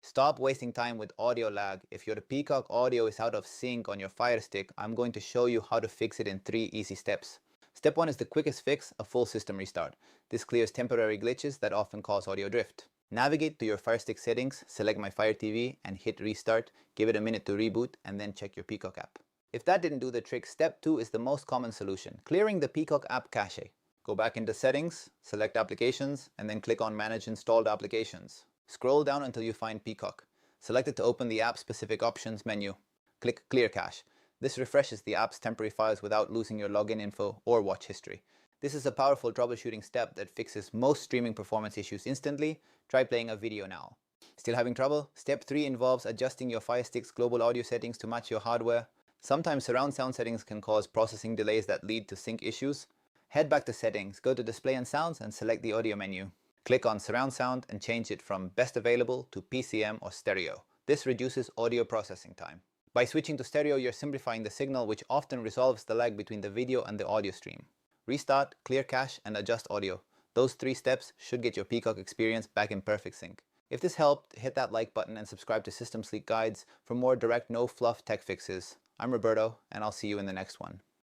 Stop wasting time with audio lag. If your Peacock audio is out of sync on your Firestick, I'm going to show you how to fix it in 3 easy steps. Step 1 is the quickest fix, a full system restart. This clears temporary glitches that often cause audio drift. Navigate to your Firestick settings, select My Fire TV and hit restart, give it a minute to reboot and then check your Peacock app. If that didn't do the trick, step 2 is the most common solution, clearing the Peacock app cache. Go back into settings, select applications and then click on manage installed applications. Scroll down until you find Peacock. Select it to open the app-specific options menu. Click Clear Cache. This refreshes the app's temporary files without losing your login info or watch history. This is a powerful troubleshooting step that fixes most streaming performance issues instantly. Try playing a video now. Still having trouble? Step 3 involves adjusting your Fire Stick's global audio settings to match your hardware. Sometimes surround sound settings can cause processing delays that lead to sync issues. Head back to settings, go to display and sounds and select the audio menu. Click on surround sound and change it from best available to PCM or stereo. This reduces audio processing time. By switching to stereo, you're simplifying the signal, which often resolves the lag between the video and the audio stream. Restart, clear cache and adjust audio. Those 3 steps should get your Peacock experience back in perfect sync. If this helped, hit that like button and subscribe to System Sleek Guides for more direct, no fluff tech fixes. I'm Roberto and I'll see you in the next one.